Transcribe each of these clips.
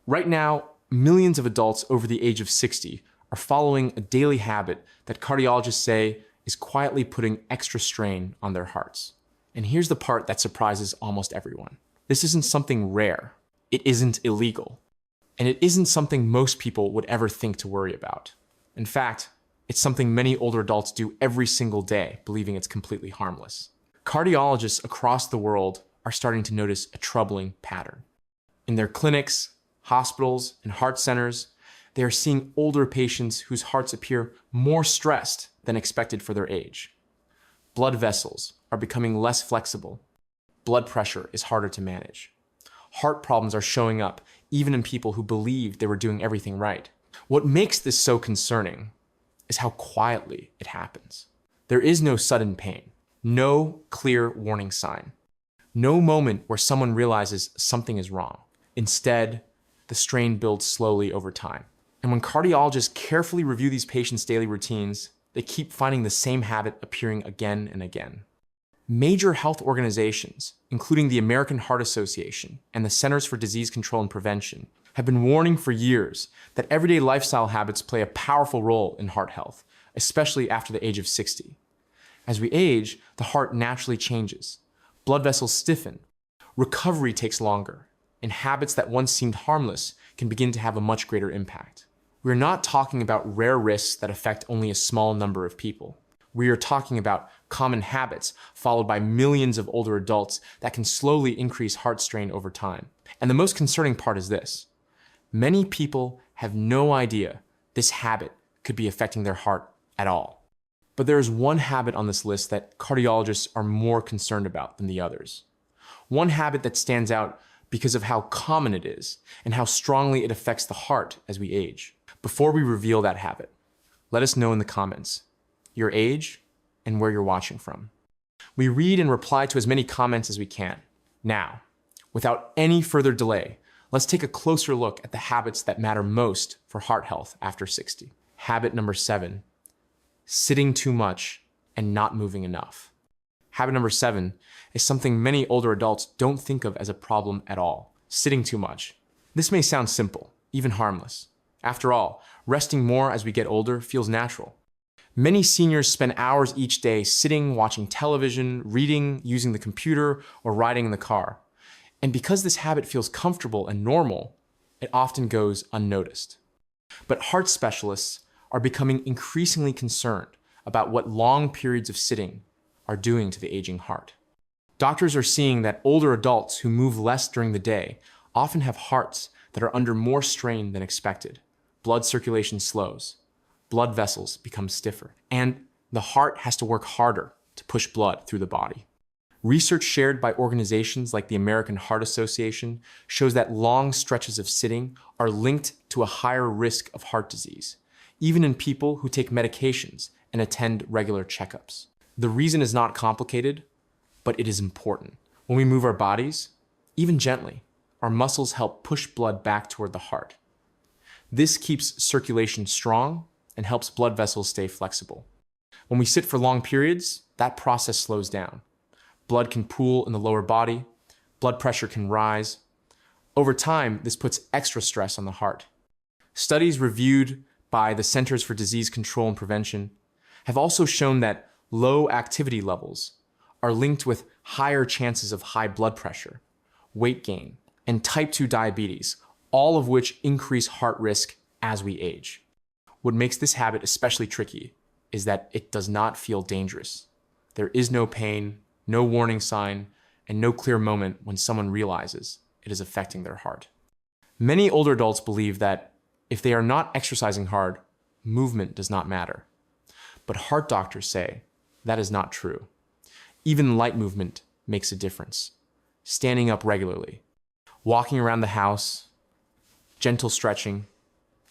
Right now, millions of adults over the age of 60 are following a daily habit that cardiologists say is quietly putting extra strain on their hearts. And here's the part that surprises almost everyone. This isn't something rare. It isn't illegal. And it isn't something most people would ever think to worry about. In fact, it's something many older adults do every single day, believing it's completely harmless. Cardiologists across the world are starting to notice a troubling pattern. In their clinics, hospitals, and heart centers, they are seeing older patients whose hearts appear more stressed than expected for their age. Blood vessels are becoming less flexible. Blood pressure is harder to manage. Heart problems are showing up even in people who believed they were doing everything right. What makes this so concerning is how quietly it happens. There is no sudden pain, no clear warning sign, no moment where someone realizes something is wrong. Instead, the strain builds slowly over time. And when cardiologists carefully review these patients' daily routines, they keep finding the same habit appearing again and again. Major health organizations, including the American Heart Association and the Centers for Disease Control and Prevention, have been warning for years that everyday lifestyle habits play a powerful role in heart health, especially after the age of 60. As we age, the heart naturally changes. Blood vessels stiffen. Recovery takes longer, and habits that once seemed harmless can begin to have a much greater impact. We're not talking about rare risks that affect only a small number of people. We are talking about common habits followed by millions of older adults that can slowly increase heart strain over time. And the most concerning part is this. Many people have no idea this habit could be affecting their heart at all. But there is one habit on this list that cardiologists are more concerned about than the others. One habit that stands out because of how common it is and how strongly it affects the heart as we age. Before we reveal that habit, let us know in the comments your age and where you're watching from. We read and reply to as many comments as we can. Now, without any further delay, let's take a closer look at the habits that matter most for heart health after 60. Habit number 7, sitting too much and not moving enough. Habit number 7 is something many older adults don't think of as a problem at all, sitting too much. This may sound simple, even harmless. After all, resting more as we get older feels natural. Many seniors spend hours each day sitting, watching television, reading, using the computer, or riding in the car. And because this habit feels comfortable and normal, it often goes unnoticed. But heart specialists are becoming increasingly concerned about what long periods of sitting are doing to the aging heart. Doctors are seeing that older adults who move less during the day often have hearts that are under more strain than expected. Blood circulation slows. Blood vessels become stiffer, and the heart has to work harder to push blood through the body. Research shared by organizations like the American Heart Association shows that long stretches of sitting are linked to a higher risk of heart disease, even in people who take medications and attend regular checkups. The reason is not complicated, but it is important. When we move our bodies, even gently, our muscles help push blood back toward the heart. This keeps circulation strong and helps blood vessels stay flexible. When we sit for long periods, that process slows down. Blood can pool in the lower body, blood pressure can rise. Over time, this puts extra stress on the heart. Studies reviewed by the Centers for Disease Control and Prevention have also shown that low activity levels are linked with higher chances of high blood pressure, weight gain, and type 2 diabetes, all of which increase heart risk as we age. What makes this habit especially tricky is that it does not feel dangerous. There is no pain, no warning sign, and no clear moment when someone realizes it is affecting their heart. Many older adults believe that if they are not exercising hard, movement does not matter. But heart doctors say that is not true. Even light movement makes a difference. Standing up regularly, walking around the house, gentle stretching,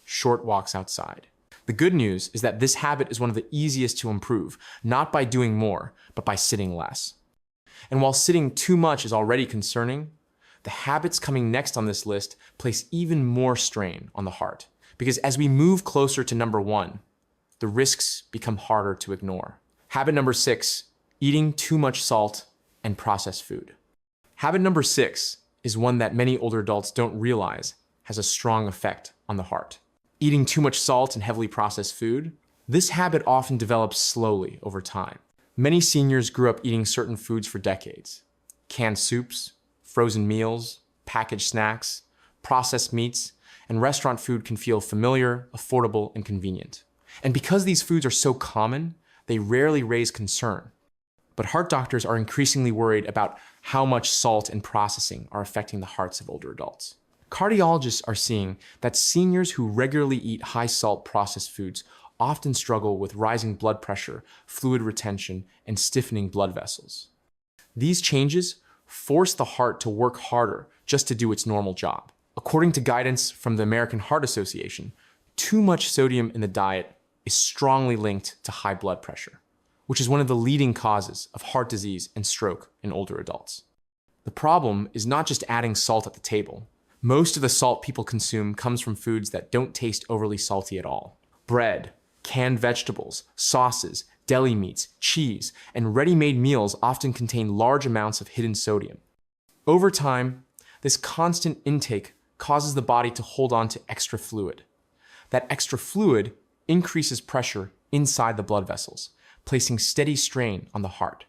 short walks outside. The good news is that this habit is one of the easiest to improve, not by doing more, but by sitting less. And while sitting too much is already concerning, the habits coming next on this list place even more strain on the heart. Because as we move closer to number 1, the risks become harder to ignore. Habit number 6, eating too much salt and processed food. Habit number 6 is one that many older adults don't realize has a strong effect on the heart. Eating too much salt and heavily processed food, this habit often develops slowly over time. Many seniors grew up eating certain foods for decades. Canned soups, frozen meals, packaged snacks, processed meats, and restaurant food can feel familiar, affordable, and convenient. And because these foods are so common, they rarely raise concern. But heart doctors are increasingly worried about how much salt and processing are affecting the hearts of older adults. Cardiologists are seeing that seniors who regularly eat high-salt processed foods often struggle with rising blood pressure, fluid retention, and stiffening blood vessels. These changes force the heart to work harder just to do its normal job. According to guidance from the American Heart Association, too much sodium in the diet is strongly linked to high blood pressure, which is one of the leading causes of heart disease and stroke in older adults. The problem is not just adding salt at the table. Most of the salt people consume comes from foods that don't taste overly salty at all. Bread, canned vegetables, sauces, deli meats, cheese, and ready-made meals often contain large amounts of hidden sodium. Over time, this constant intake causes the body to hold on to extra fluid. That extra fluid increases pressure inside the blood vessels, placing steady strain on the heart.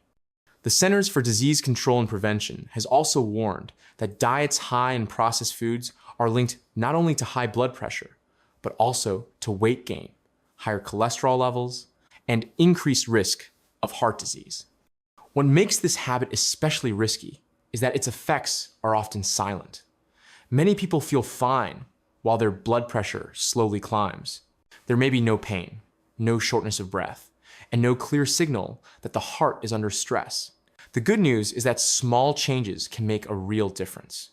The Centers for Disease Control and Prevention has also warned that diets high in processed foods are linked not only to high blood pressure, but also to weight gain, higher cholesterol levels, and increased risk of heart disease. What makes this habit especially risky is that its effects are often silent. Many people feel fine while their blood pressure slowly climbs. There may be no pain, no shortness of breath, and no clear signal that the heart is under stress. The good news is that small changes can make a real difference.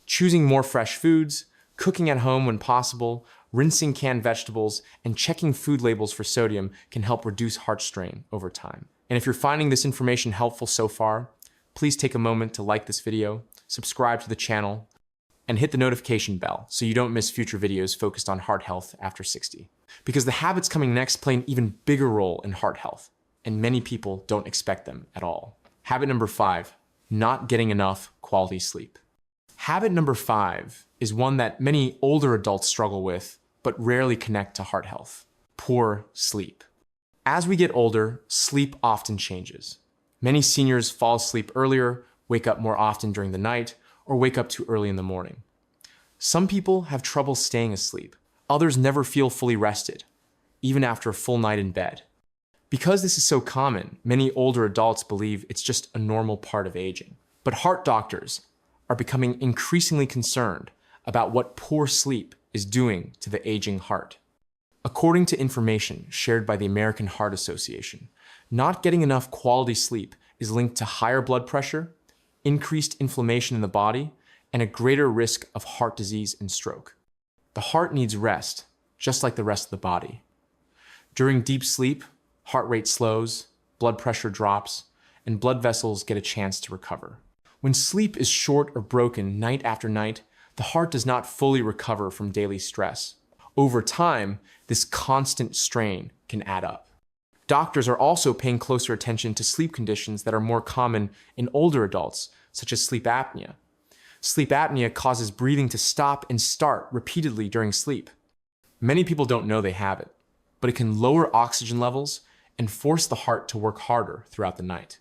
Choosing more fresh foods, cooking at home when possible, rinsing canned vegetables, and checking food labels for sodium can help reduce heart strain over time. And if you're finding this information helpful so far, please take a moment to like this video, subscribe to the channel, and hit the notification bell so you don't miss future videos focused on heart health after 60. Because the habits coming next play an even bigger role in heart health, and many people don't expect them at all. Habit number 5, not getting enough quality sleep. Habit number 5 is one that many older adults struggle with, but rarely connect to heart health: poor sleep. As we get older, sleep often changes. Many seniors fall asleep earlier, wake up more often during the night, or wake up too early in the morning. Some people have trouble staying asleep. Others never feel fully rested, even after a full night in bed. Because this is so common, many older adults believe it's just a normal part of aging. But heart doctors are becoming increasingly concerned about what poor sleep is doing to the aging heart. According to information shared by the American Heart Association, not getting enough quality sleep is linked to higher blood pressure, increased inflammation in the body, and a greater risk of heart disease and stroke. The heart needs rest, just like the rest of the body. During deep sleep, heart rate slows, blood pressure drops, and blood vessels get a chance to recover. When sleep is short or broken night after night, the heart does not fully recover from daily stress. Over time, this constant strain can add up. Doctors are also paying closer attention to sleep conditions that are more common in older adults, such as sleep apnea. Sleep apnea causes breathing to stop and start repeatedly during sleep. Many people don't know they have it, but it can lower oxygen levels and force the heart to work harder throughout the night.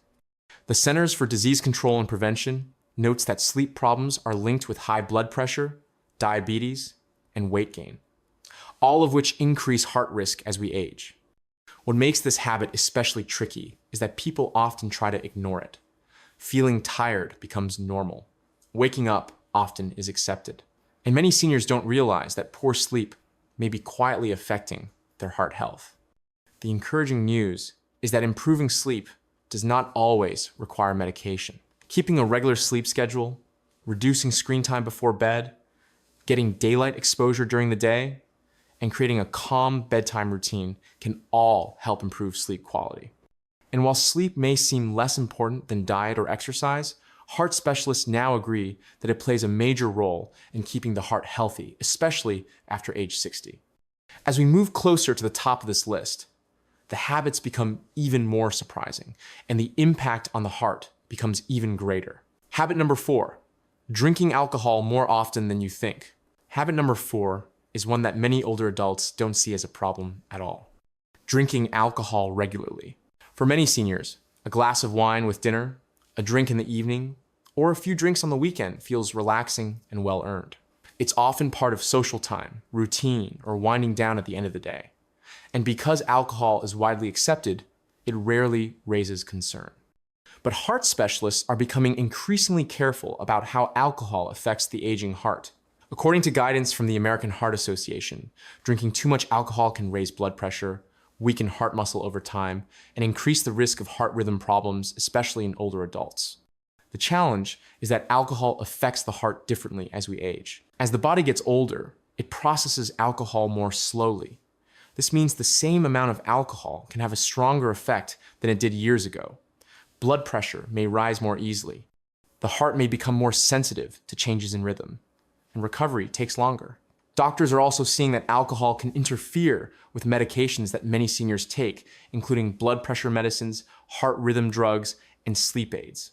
The Centers for Disease Control and Prevention notes that sleep problems are linked with high blood pressure, diabetes, and weight gain, all of which increase heart risk as we age. What makes this habit especially tricky is that people often try to ignore it. Feeling tired becomes normal. Waking up often is accepted. And many seniors don't realize that poor sleep may be quietly affecting their heart health. The encouraging news is that improving sleep does not always require medication. Keeping a regular sleep schedule, reducing screen time before bed, getting daylight exposure during the day, and creating a calm bedtime routine can all help improve sleep quality. And while sleep may seem less important than diet or exercise, heart specialists now agree that it plays a major role in keeping the heart healthy, especially after age 60. As we move closer to the top of this list, the habits become even more surprising, and the impact on the heart becomes even greater. Habit number 4, drinking alcohol more often than you think. Habit number 4 is one that many older adults don't see as a problem at all: drinking alcohol regularly. For many seniors, a glass of wine with dinner, a drink in the evening, or a few drinks on the weekend feels relaxing and well-earned. It's often part of social time, routine, or winding down at the end of the day. And because alcohol is widely accepted, it rarely raises concern. But heart specialists are becoming increasingly careful about how alcohol affects the aging heart. According to guidance from the American Heart Association, drinking too much alcohol can raise blood pressure, weaken heart muscle over time, and increase the risk of heart rhythm problems, especially in older adults. The challenge is that alcohol affects the heart differently as we age. As the body gets older, it processes alcohol more slowly. This means the same amount of alcohol can have a stronger effect than it did years ago. Blood pressure may rise more easily. The heart may become more sensitive to changes in rhythm, and recovery takes longer. Doctors are also seeing that alcohol can interfere with medications that many seniors take, including blood pressure medicines, heart rhythm drugs, and sleep aids.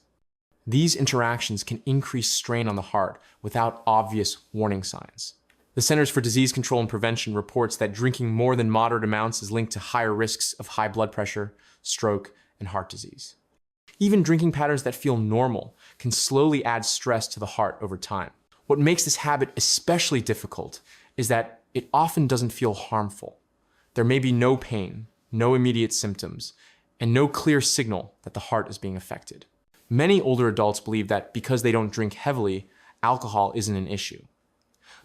These interactions can increase strain on the heart without obvious warning signs. The Centers for Disease Control and Prevention reports that drinking more than moderate amounts is linked to higher risks of high blood pressure, stroke, and heart disease. Even drinking patterns that feel normal can slowly add stress to the heart over time. What makes this habit especially difficult is that it often doesn't feel harmful. There may be no pain, no immediate symptoms, and no clear signal that the heart is being affected. Many older adults believe that because they don't drink heavily, alcohol isn't an issue.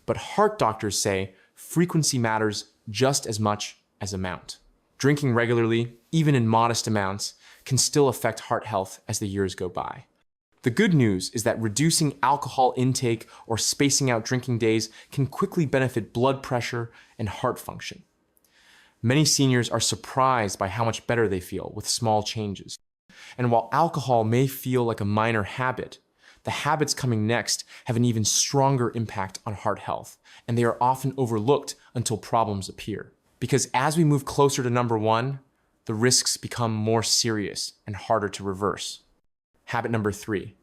But heart doctors say frequency matters just as much as amount. Drinking regularly, even in modest amounts, can still affect heart health as the years go by. The good news is that reducing alcohol intake or spacing out drinking days can quickly benefit blood pressure and heart function. Many seniors are surprised by how much better they feel with small changes. And while alcohol may feel like a minor habit, the habits coming next have an even stronger impact on heart health, and they are often overlooked until problems appear. Because as we move closer to number 1, the risks become more serious and harder to reverse. Habit number 3,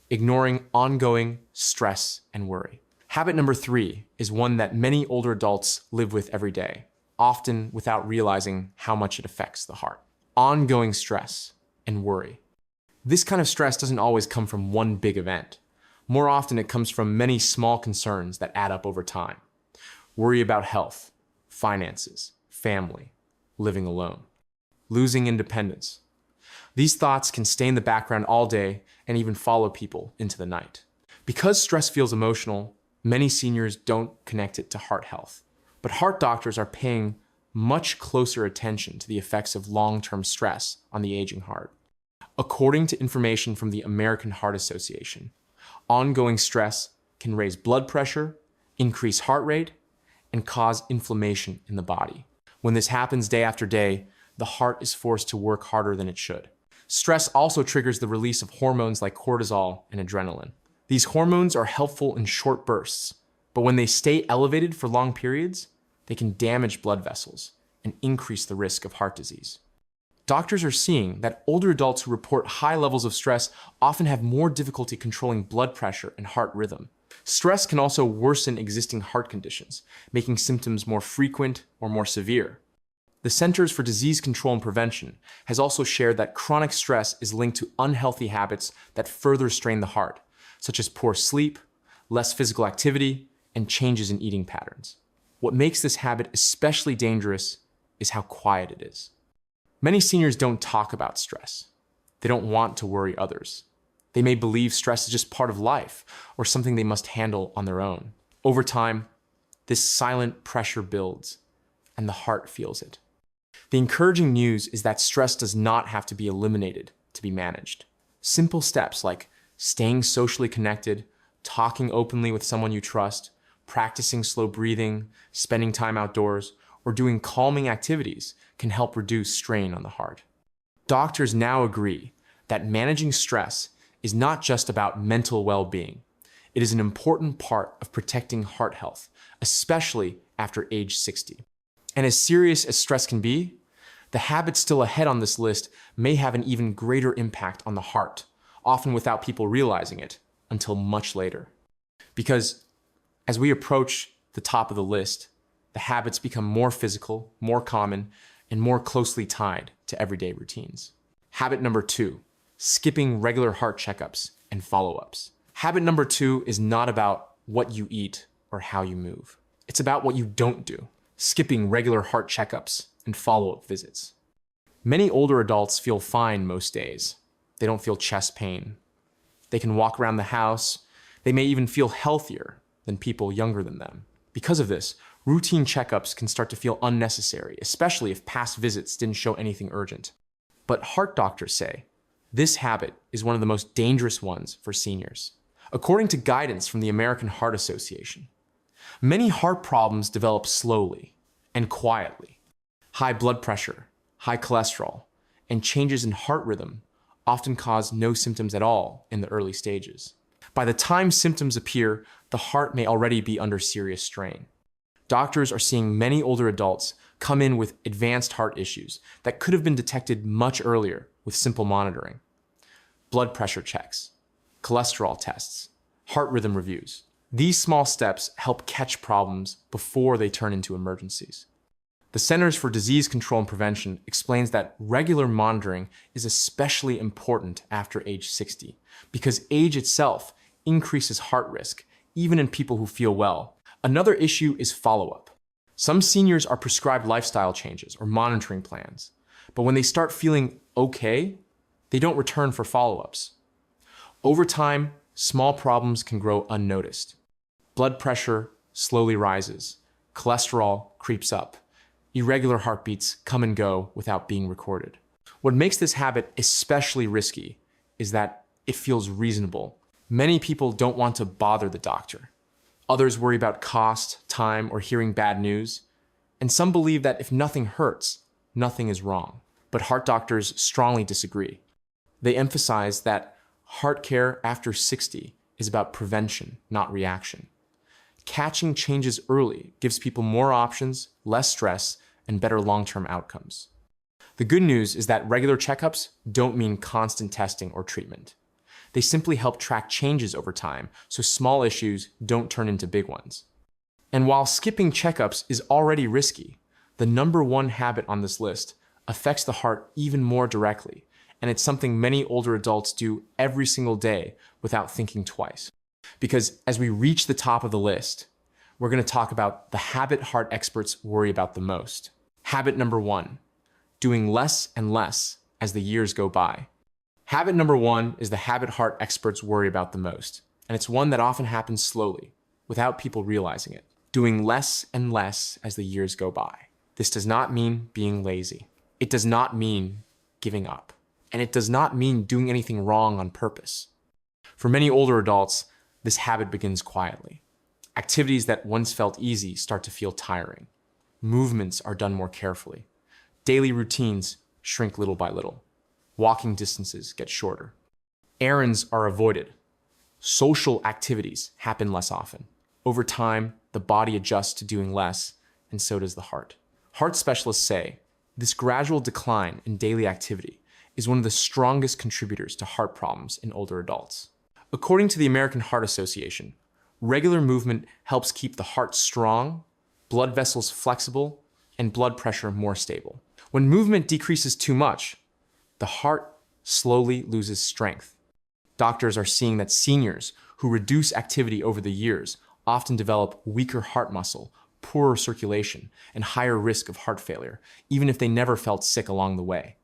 ignoring ongoing stress and worry. Habit number 3 is one that many older adults live with every day, often without realizing how much it affects the heart. Ongoing stress and worry. This kind of stress doesn't always come from one big event. More often it comes from many small concerns that add up over time. Worry about health, finances, family, living alone, losing independence. These thoughts can stay in the background all day and even follow people into the night. Because stress feels emotional, many seniors don't connect it to heart health. But heart doctors are paying much closer attention to the effects of long-term stress on the aging heart. According to information from the American Heart Association, ongoing stress can raise blood pressure, increase heart rate, and cause inflammation in the body. When this happens day after day, the heart is forced to work harder than it should. Stress also triggers the release of hormones like cortisol and adrenaline. These hormones are helpful in short bursts, but when they stay elevated for long periods, they can damage blood vessels and increase the risk of heart disease. Doctors are seeing that older adults who report high levels of stress often have more difficulty controlling blood pressure and heart rhythm. Stress can also worsen existing heart conditions, making symptoms more frequent or more severe. The Centers for Disease Control and Prevention has also shared that chronic stress is linked to unhealthy habits that further strain the heart, such as poor sleep, less physical activity, and changes in eating patterns. What makes this habit especially dangerous is how quiet it is. Many seniors don't talk about stress. They don't want to worry others. They may believe stress is just part of life or something they must handle on their own. Over time, this silent pressure builds, and the heart feels it. The encouraging news is that stress does not have to be eliminated to be managed. Simple steps like staying socially connected, talking openly with someone you trust, practicing slow breathing, spending time outdoors, or doing calming activities can help reduce strain on the heart. Doctors now agree that managing stress is not just about mental well-being. It is an important part of protecting heart health, especially after age 60. And as serious as stress can be, the habits still ahead on this list may have an even greater impact on the heart, often without people realizing it until much later. Because as we approach the top of the list, the habits become more physical, more common, and more closely tied to everyday routines. Habit number 2, skipping regular heart checkups and follow-ups. Habit number 2 is not about what you eat or how you move. It's about what you don't do, skipping regular heart checkups and follow-up visits. Many older adults feel fine most days. They don't feel chest pain. They can walk around the house. They may even feel healthier than people younger than them. Because of this, routine checkups can start to feel unnecessary, especially if past visits didn't show anything urgent. But heart doctors say this habit is one of the most dangerous ones for seniors. According to guidance from the American Heart Association, many heart problems develop slowly and quietly. High blood pressure, high cholesterol, and changes in heart rhythm often cause no symptoms at all in the early stages. By the time symptoms appear, the heart may already be under serious strain. Doctors are seeing many older adults come in with advanced heart issues that could have been detected much earlier with simple monitoring. Blood pressure checks, cholesterol tests, heart rhythm reviews. These small steps help catch problems before they turn into emergencies. The Centers for Disease Control and Prevention explains that regular monitoring is especially important after age 60 because age itself increases heart risk, even in people who feel well. Another issue is follow-up. Some seniors are prescribed lifestyle changes or monitoring plans, but when they start feeling okay, they don't return for follow-ups. Over time, small problems can grow unnoticed. Blood pressure slowly rises, cholesterol creeps up, irregular heartbeats come and go without being recorded. What makes this habit especially risky is that it feels reasonable. Many people don't want to bother the doctor. Others worry about cost, time, or hearing bad news. And some believe that if nothing hurts, nothing is wrong. But heart doctors strongly disagree. They emphasize that heart care after 60 is about prevention, not reaction. Catching changes early gives people more options, less stress, and better long-term outcomes. The good news is that regular checkups don't mean constant testing or treatment. They simply help track changes over time so small issues don't turn into big ones. And while skipping checkups is already risky, the number 1 habit on this list affects the heart even more directly, and it's something many older adults do every single day without thinking twice. Because as we reach the top of the list, we're going to talk about the habit heart experts worry about the most. Habit number 1, doing less and less as the years go by. Habit number 1 is the habit heart experts worry about the most, and it's one that often happens slowly, without people realizing it. Doing less and less as the years go by. This does not mean being lazy. It does not mean giving up. And it does not mean doing anything wrong on purpose. For many older adults, this habit begins quietly. Activities that once felt easy start to feel tiring. Movements are done more carefully. Daily routines shrink little by little. Walking distances get shorter. Errands are avoided. Social activities happen less often. Over time, the body adjusts to doing less, and so does the heart. Heart specialists say this gradual decline in daily activity is one of the strongest contributors to heart problems in older adults. According to the American Heart Association, regular movement helps keep the heart strong, blood vessels flexible, and blood pressure more stable. When movement decreases too much, the heart slowly loses strength. Doctors are seeing that seniors who reduce activity over the years often develop weaker heart muscle, poorer circulation, and higher risk of heart failure, even if they never felt sick along the way.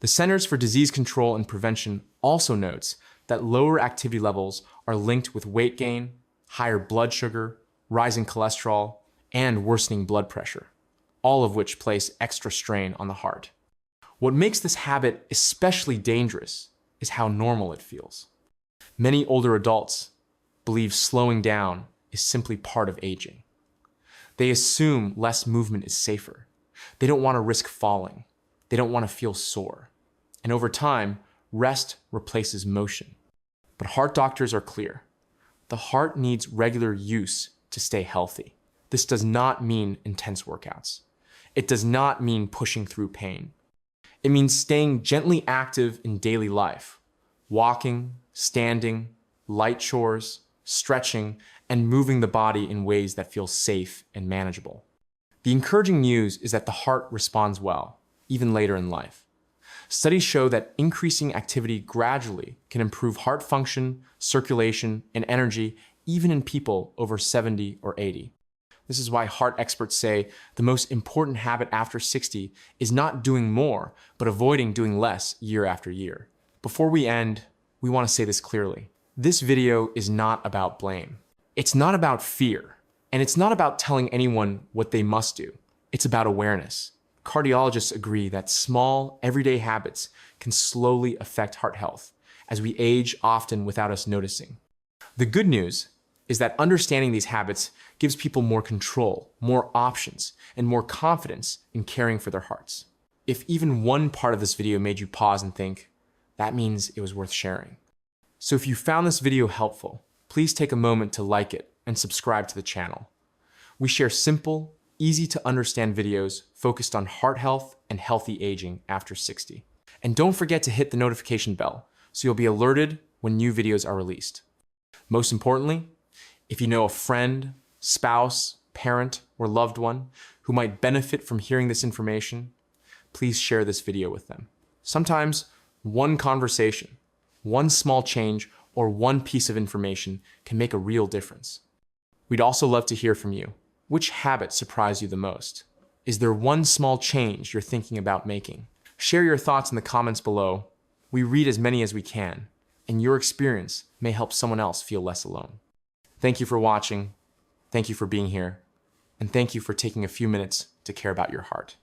The Centers for Disease Control and Prevention also notes that lower activity levels are linked with weight gain, higher blood sugar, rising cholesterol, and worsening blood pressure, all of which place extra strain on the heart. What makes this habit especially dangerous is how normal it feels. Many older adults believe slowing down is simply part of aging. They assume less movement is safer. They don't want to risk falling. They don't want to feel sore. And over time, rest replaces motion. But heart doctors are clear. The heart needs regular use to stay healthy. This does not mean intense workouts. It does not mean pushing through pain. It means staying gently active in daily life. Walking, standing, light chores, stretching, and moving the body in ways that feel safe and manageable. The encouraging news is that the heart responds well, even later in life. Studies show that increasing activity gradually can improve heart function, circulation, and energy even in people over 70 or 80. This is why heart experts say the most important habit after 60 is not doing more, but avoiding doing less year after year. Before we end, we want to say this clearly. This video is not about blame. It's not about fear, and it's not about telling anyone what they must do. It's about awareness. Cardiologists agree that small, everyday habits can slowly affect heart health as we age, often without us noticing. The good news is that understanding these habits gives people more control, more options, and more confidence in caring for their hearts. If even one part of this video made you pause and think, that means it was worth sharing. So if you found this video helpful, please take a moment to like it and subscribe to the channel. We share simple, easy to understand videos focused on heart health and healthy aging after 60. And don't forget to hit the notification bell so you'll be alerted when new videos are released. Most importantly, if you know a friend, spouse, parent, or loved one who might benefit from hearing this information, please share this video with them. Sometimes one conversation, one small change, or one piece of information can make a real difference. We'd also love to hear from you. Which habit surprised you the most? Is there one small change you're thinking about making? Share your thoughts in the comments below. We read as many as we can, and your experience may help someone else feel less alone. Thank you for watching. Thank you for being here. And thank you for taking a few minutes to care about your heart.